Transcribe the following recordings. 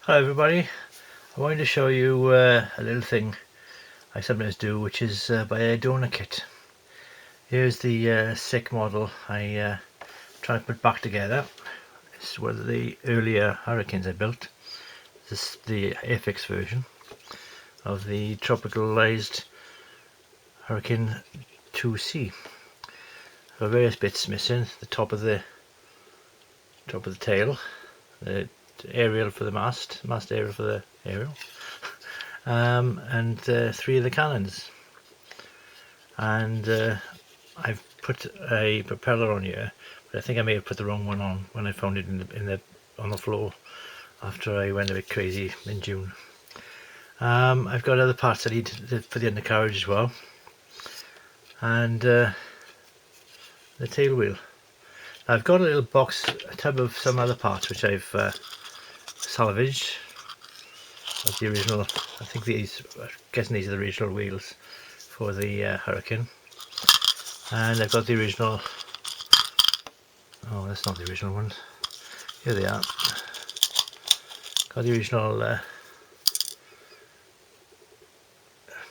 Hello everybody, I wanted to show you a little thing I sometimes do, which is buy a donor kit. Here's the sick model I try to put back together. It's one of the earlier Hurricanes I built. This is the AFX version of the tropicalized Hurricane 2C. There are various bits missing: the top of the tail, the aerial for the mast aerial for the aerial, and 3 of the cannons. And I've put a propeller on here, but I think I may have put the wrong one on when I found it on the floor after I went a bit crazy in June. I've got other parts I need for the undercarriage as well, and the tail wheel. I've got a little box, a tub of some other parts which I've salvaged of the original. I think I'm guessing these are the original wheels for the Hurricane, and I've got the original. Oh, that's not the original one. Here they are. Got the original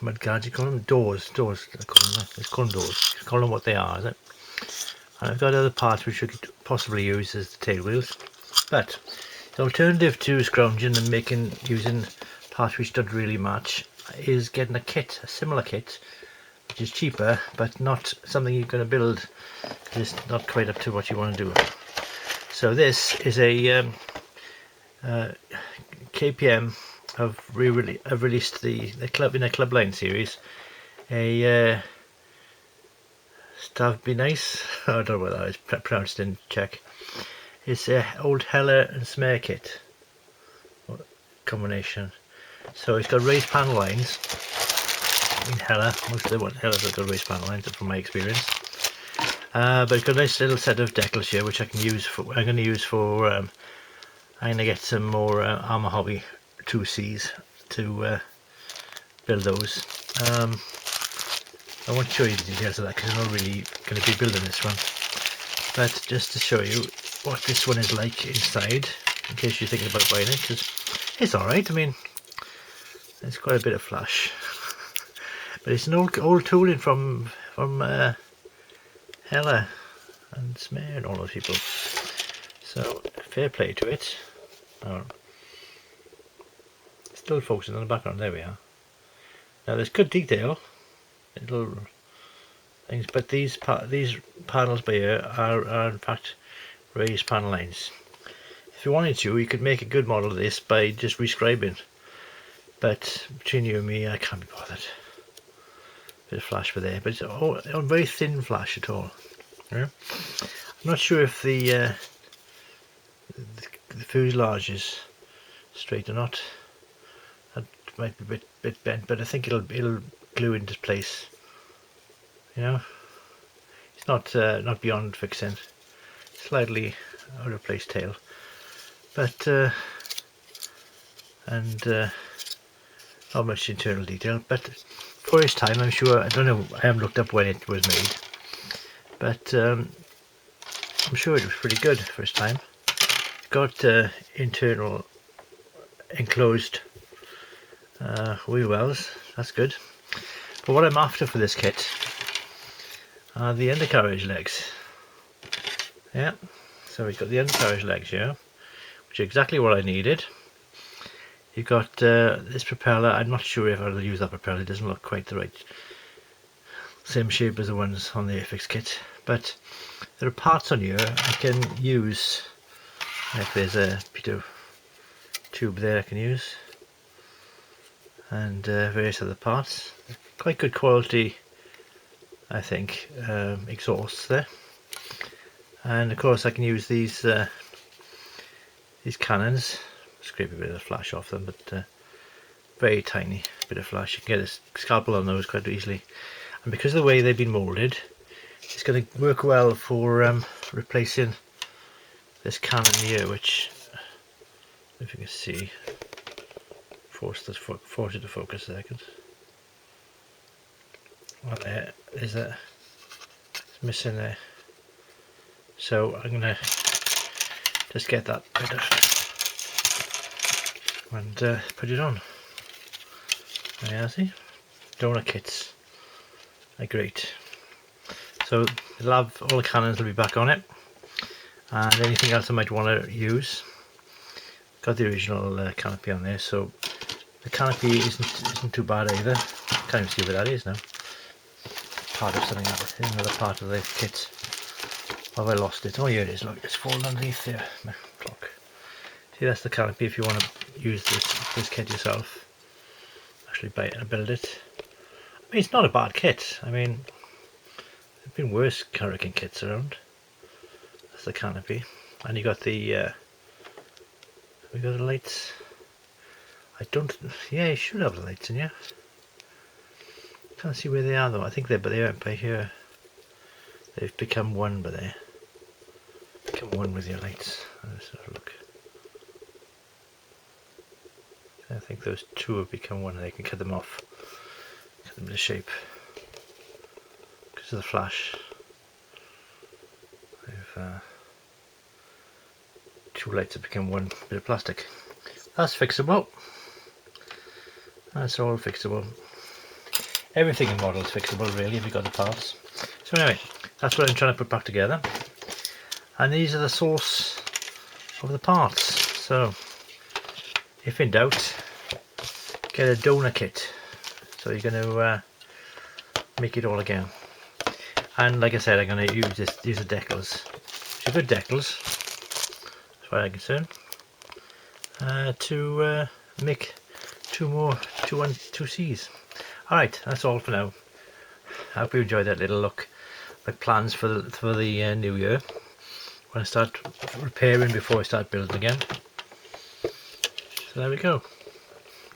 mud guards. You call them doors. Doors. I call them. Let's call them doors. Call them what they are, is it? And I've got other parts which we could possibly use as the tail wheels, but the alternative to scrounging and using parts which don't really match is getting a kit, a similar kit, which is cheaper but not something you're going to build because it's not quite up to what you want to do. So this is a KPM have released the club in a club line series, a Stav be nice. I don't know whether it's pronounced in Czech. It's a old Heller and Smear kit combination. So it's got raised panel lines in Heller. Most of the Hellers have got raised panel lines, from my experience. But it's got a nice little set of decals here, which I can use for. I'm going to use for. I'm going to get some more Armour Hobby 2Cs to build those. I won't show you the details of that because I'm not really going to be building this one, but just to show you what this one is like inside, in case you're thinking about buying it, because it's alright. I mean, it's quite a bit of flash, but it's an old tooling from Heller and Smear and all those people, so fair play to it. Oh, still focusing on the background. There we are. Now there's good detail, little things, but these panels by here are in fact raised panel lines. If you wanted to, you could make a good model of this by just rescribing, but between you and me, I can't be bothered. Bit of flash for there, but it's all very thin flash at all. Yeah? I'm not sure if the fuselage is straight or not. That might be a bit bent, but I think it'll glue into place. You know, it's not beyond fixing. Slightly out of place tail, but not much internal detail. But for its time, I'm sure. I don't know. I haven't looked up when it was made, but I'm sure it was pretty good for its time. It's got internal enclosed wheel wells. That's good. But what I'm after for this kit are the undercarriage legs. Yeah, so we've got the undercarriage legs here, which are exactly what I needed. You've got this propeller. I'm not sure if I'll use that propeller. It doesn't look quite the right same shape as the ones on the AFX kit, but there are parts on here I can use. Like there's a bit of tube there I can use, and various other parts. Quite good quality, I think, exhausts there. And of course I can use these cannons. Scrape a bit of the flash off them, but very tiny bit of flash. You can get a scalpel on those quite easily, and because of the way they've been moulded, it's going to work well for replacing this cannon here, which, if you can see, force it to focus a second. Well, there is that. It's missing there. So I'm going to just get that bit of and put it on. Yeah, see, donor kits are great. So it'll have all the cannons will be back on it, and anything else I might want to use. Got the original canopy on there, so the canopy isn't too bad either. Can't even see where that is now. Part of something else, another part of the kit. Have I lost it? Oh, here it is. Look, it's fallen underneath there. My clock. See, that's the canopy if you want to use this kit yourself. Actually buy it and build it. I mean, it's not a bad kit. I mean, there've been worse hurricane kits around. That's the canopy, and you got the we got the lights. I don't. Yeah, you should have the lights in here. Can't see where they are though. I think but they aren't by here. They've become one, but they become one with your lights. Let's have a look. I think those two have become one, and they can cut them off, cut them into shape because of the flash. Two lights have become one bit of plastic. That's fixable. That's all fixable. Everything in model is fixable really if you've got the parts. So anyway, that's what I'm trying to put back together. And these are the source of the parts. So if in doubt, get a donor kit. So you're going to make it all again. And like I said, I'm going to use these are decals. Which are good decals, as far as I'm concerned, to make two C's. Alright, that's all for now. I hope you enjoyed that little look. My plans for the new year. I'm going to start repairing before I start building again. So there we go.